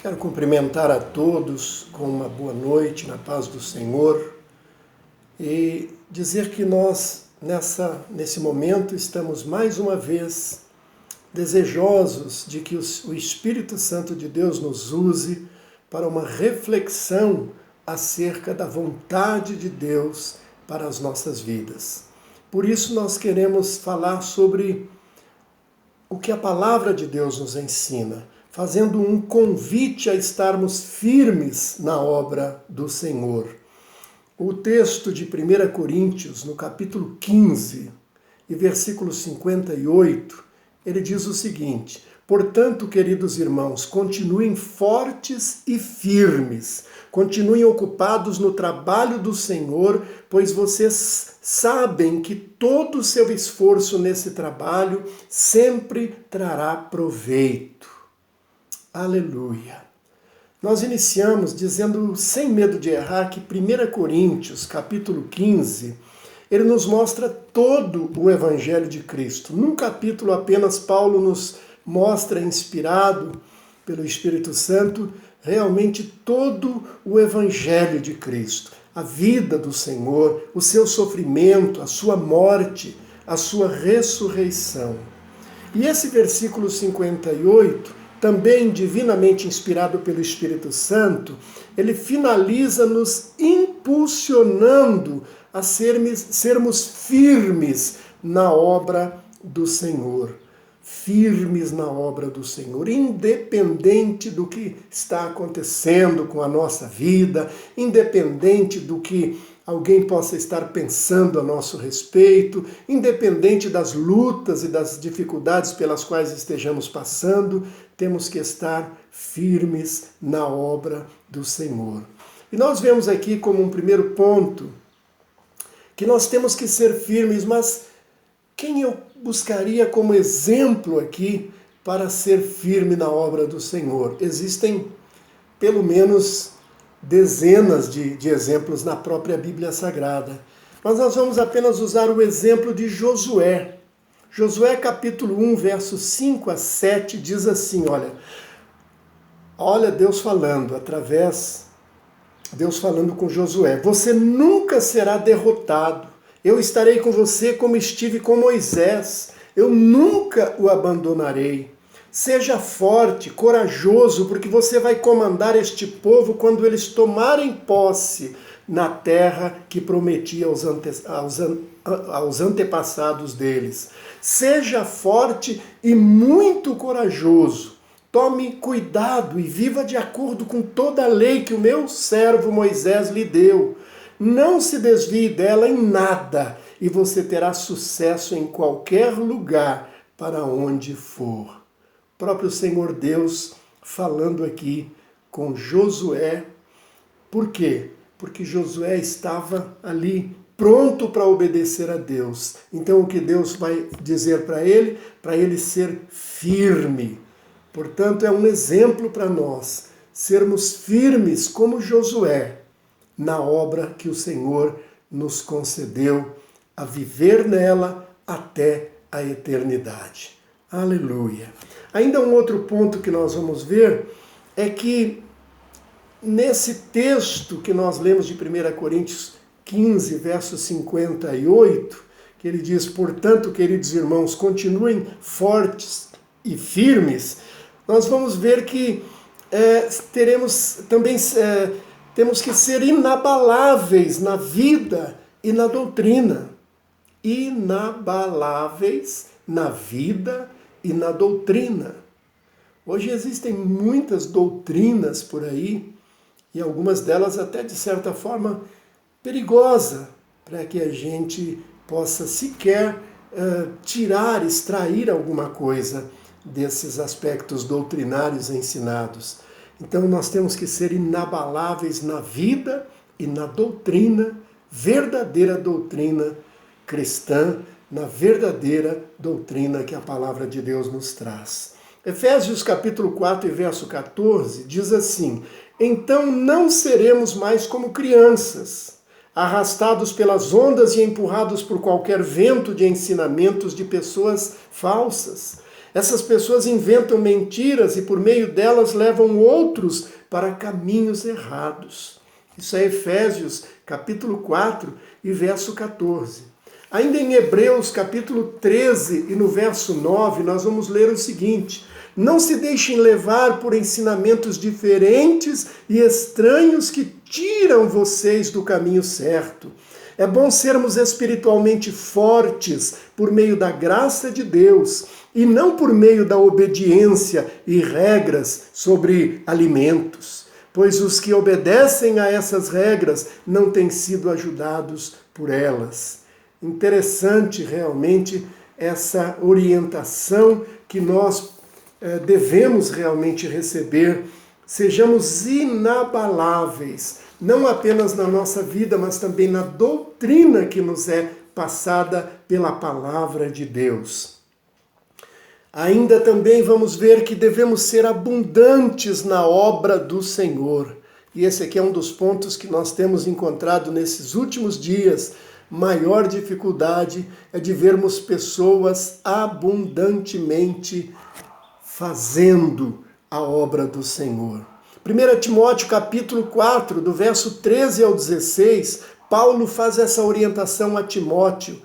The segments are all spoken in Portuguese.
Quero cumprimentar a todos com uma boa noite, na paz do Senhor, e dizer que nós, nesse momento, estamos mais uma vez desejosos de que o Espírito Santo de Deus nos use para uma reflexão acerca da vontade de Deus para as nossas vidas. Por isso nós queremos falar sobre o que a palavra de Deus nos ensina, fazendo um convite a estarmos firmes na obra do Senhor. O texto de 1 Coríntios, no capítulo 15, e versículo 58, ele diz o seguinte: portanto, queridos irmãos, continuem fortes e firmes, continuem ocupados no trabalho do Senhor, pois vocês sabem que todo o seu esforço nesse trabalho sempre trará proveito. Aleluia! Nós iniciamos dizendo, sem medo de errar, que 1 Coríntios, capítulo 15, ele nos mostra todo o Evangelho de Cristo. Num capítulo apenas, Paulo nos mostra, inspirado pelo Espírito Santo, realmente todo o Evangelho de Cristo. A vida do Senhor, o seu sofrimento, a sua morte, a sua ressurreição. E esse versículo 58, também divinamente inspirado pelo Espírito Santo, ele finaliza nos impulsionando a sermos firmes na obra do Senhor. Firmes na obra do Senhor, independente do que está acontecendo com a nossa vida, independente do que alguém possa estar pensando a nosso respeito, independente das lutas e das dificuldades pelas quais estejamos passando, temos que estar firmes na obra do Senhor. E nós vemos aqui como um primeiro ponto que nós temos que ser firmes, mas quem eu buscaria como exemplo aqui para ser firme na obra do Senhor? Existem pelo menos dezenas de exemplos na própria Bíblia Sagrada. Mas nós vamos apenas usar o exemplo de Josué. Josué capítulo 1, versos 5 a 7, diz assim, olha Deus falando, Deus falando com Josué: você nunca será derrotado. Eu estarei com você como estive com Moisés. Eu nunca o abandonarei. Seja forte, corajoso, porque você vai comandar este povo quando eles tomarem posse na terra que prometi aos antepassados deles. Seja forte e muito corajoso. Tome cuidado e viva de acordo com toda a lei que o meu servo Moisés lhe deu. Não se desvie dela em nada, e você terá sucesso em qualquer lugar para onde for. O próprio Senhor Deus falando aqui com Josué. Por quê? Porque Josué estava ali pronto para obedecer a Deus. Então o que Deus vai dizer para ele ser firme. Portanto, é um exemplo para nós sermos firmes como Josué na obra que o Senhor nos concedeu a viver nela até a eternidade. Aleluia! Ainda um outro ponto que nós vamos ver é que nesse texto que nós lemos de 1 Coríntios 15, verso 58, que ele diz: portanto, queridos irmãos, continuem fortes e firmes, nós vamos ver que temos que ser inabaláveis na vida e na doutrina. Inabaláveis na vida e na doutrina. Hoje existem muitas doutrinas por aí, e algumas delas até de certa forma perigosa, para que a gente possa sequer extrair alguma coisa desses aspectos doutrinários ensinados. Então nós temos que ser inabaláveis na vida e na doutrina, verdadeira doutrina cristã, na verdadeira doutrina que a palavra de Deus nos traz. Efésios capítulo 4 e verso 14 diz assim: então não seremos mais como crianças, arrastados pelas ondas e empurrados por qualquer vento de ensinamentos de pessoas falsas. Essas pessoas inventam mentiras e por meio delas levam outros para caminhos errados. Isso é Efésios, capítulo 4 e verso 14. Ainda em Hebreus, capítulo 13 e no verso 9, nós vamos ler o seguinte: não se deixem levar por ensinamentos diferentes e estranhos que tiram vocês do caminho certo. É bom sermos espiritualmente fortes por meio da graça de Deus e não por meio da obediência e regras sobre alimentos, pois os que obedecem a essas regras não têm sido ajudados por elas. Interessante realmente essa orientação que nós devemos realmente receber. Sejamos inabaláveis, não apenas na nossa vida, mas também na doutrina que nos é passada pela palavra de Deus. Ainda também vamos ver que devemos ser abundantes na obra do Senhor. E esse aqui é um dos pontos que nós temos encontrado nesses últimos dias. Maior dificuldade é de vermos pessoas abundantemente fazendo a obra do Senhor. 1 Timóteo capítulo 4, do verso 13 ao 16, Paulo faz essa orientação a Timóteo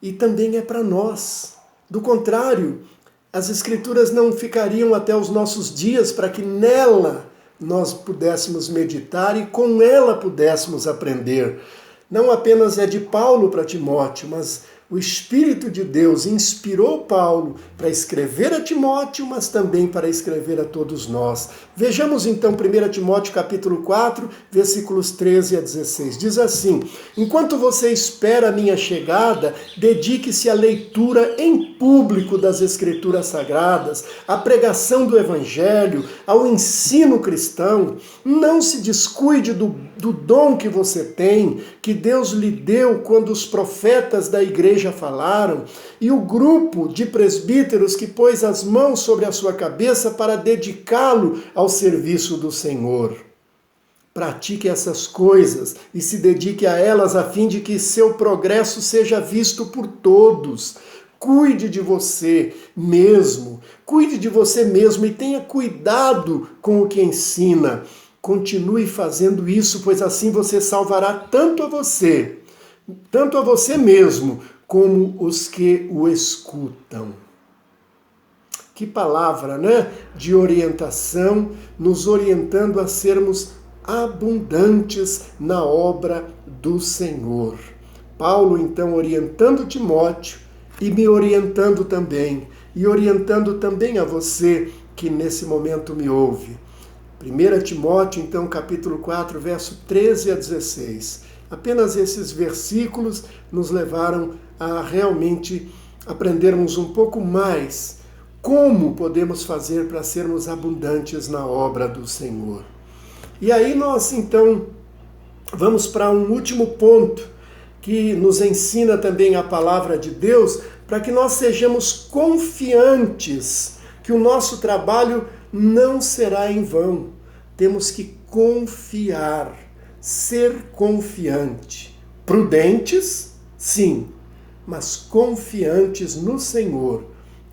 e também é para nós. Do contrário, as Escrituras não ficariam até os nossos dias para que nela nós pudéssemos meditar e com ela pudéssemos aprender. Não apenas é de Paulo para Timóteo, mas o Espírito de Deus inspirou Paulo para escrever a Timóteo, mas também para escrever a todos nós. Vejamos então 1 Timóteo capítulo 4, versículos 13 a 16. Diz assim: enquanto você espera a minha chegada, dedique-se à leitura em público das Escrituras Sagradas, à pregação do Evangelho, ao ensino cristão. Não se descuide do dom que você tem, que Deus lhe deu quando os profetas da igreja falaram, e o grupo de presbíteros que pôs as mãos sobre a sua cabeça para dedicá-lo ao serviço do Senhor. Pratique essas coisas e se dedique a elas a fim de que seu progresso seja visto por todos. Cuide de você mesmo e tenha cuidado com o que ensina. Continue fazendo isso, pois assim você salvará tanto a você mesmo, como os que o escutam. Que palavra, né? De orientação, nos orientando a sermos abundantes na obra do Senhor. Paulo, então, orientando Timóteo e me orientando também, e orientando também a você que nesse momento me ouve. 1 Timóteo, então, capítulo 4, verso 13 a 16. Apenas esses versículos nos levaram a realmente aprendermos um pouco mais como podemos fazer para sermos abundantes na obra do Senhor. E aí nós, então, vamos para um último ponto que nos ensina também a palavra de Deus, para que nós sejamos confiantes que o nosso trabalho não será em vão. Temos que confiar, ser confiante. Prudentes, sim, mas confiantes no Senhor.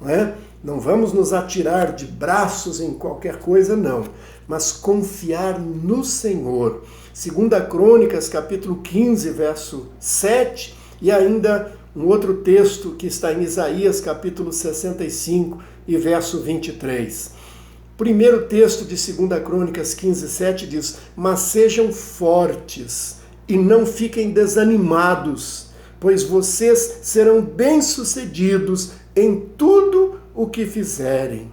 Não é? Não vamos nos atirar de braços em qualquer coisa, não, mas confiar no Senhor. 2 Crônicas, capítulo 15, verso 7, e ainda um outro texto que está em Isaías, capítulo 65 e verso 23. Primeiro texto de 2 Crônicas 15, 7 diz: mas sejam fortes e não fiquem desanimados, pois vocês serão bem-sucedidos em tudo o que fizerem.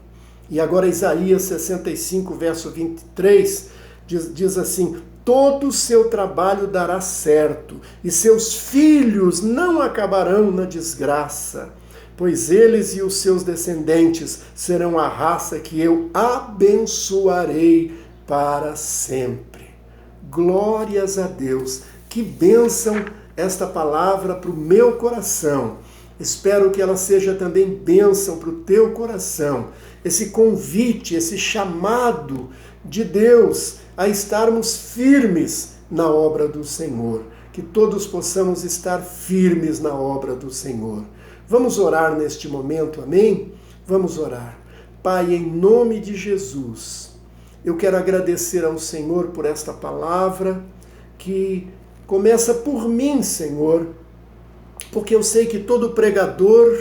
E agora Isaías 65, verso 23, diz assim: todo o seu trabalho dará certo, e seus filhos não acabarão na desgraça, pois eles e os seus descendentes serão a raça que eu abençoarei para sempre. Glórias a Deus! Que bênção esta palavra para o meu coração. Espero que ela seja também bênção para o teu coração. Esse convite, esse chamado de Deus a estarmos firmes na obra do Senhor. Que todos possamos estar firmes na obra do Senhor. Vamos orar neste momento, amém? Vamos orar. Pai, em nome de Jesus, eu quero agradecer ao Senhor por esta palavra que começa por mim, Senhor, porque eu sei que todo pregador,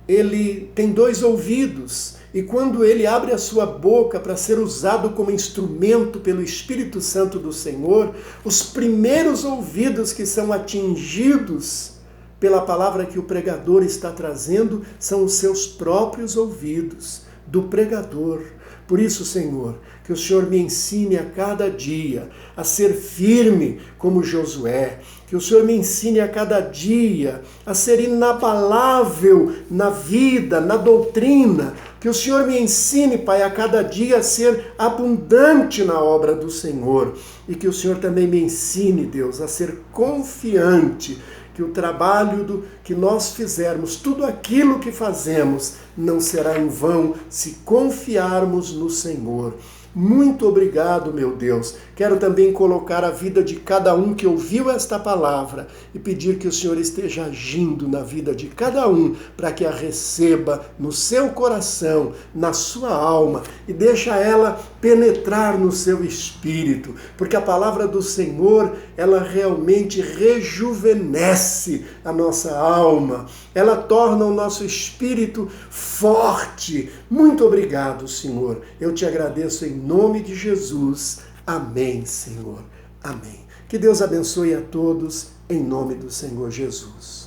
ele tem 2 ouvidos, e quando ele abre a sua boca para ser usado como instrumento pelo Espírito Santo do Senhor, os primeiros ouvidos que são atingidos pela palavra que o pregador está trazendo são os seus próprios ouvidos, do pregador. Por isso, Senhor, que o Senhor me ensine a cada dia a ser firme como Josué, que o Senhor me ensine a cada dia a ser inabalável na vida, na doutrina, que o Senhor me ensine, Pai, a cada dia a ser abundante na obra do Senhor, e que o Senhor também me ensine, Deus, a ser confiante, que o trabalho que nós fizermos, tudo aquilo que fazemos, não será em vão se confiarmos no Senhor. Muito obrigado, meu Deus. Quero também colocar a vida de cada um que ouviu esta palavra e pedir que o Senhor esteja agindo na vida de cada um para que a receba no seu coração, na sua alma e deixa ela penetrar no seu espírito, porque a palavra do Senhor, ela realmente rejuvenesce a nossa alma, ela torna o nosso espírito forte. Muito obrigado, Senhor. Eu te agradeço em nome de Jesus. Amém, Senhor. Amém. Que Deus abençoe a todos em nome do Senhor Jesus.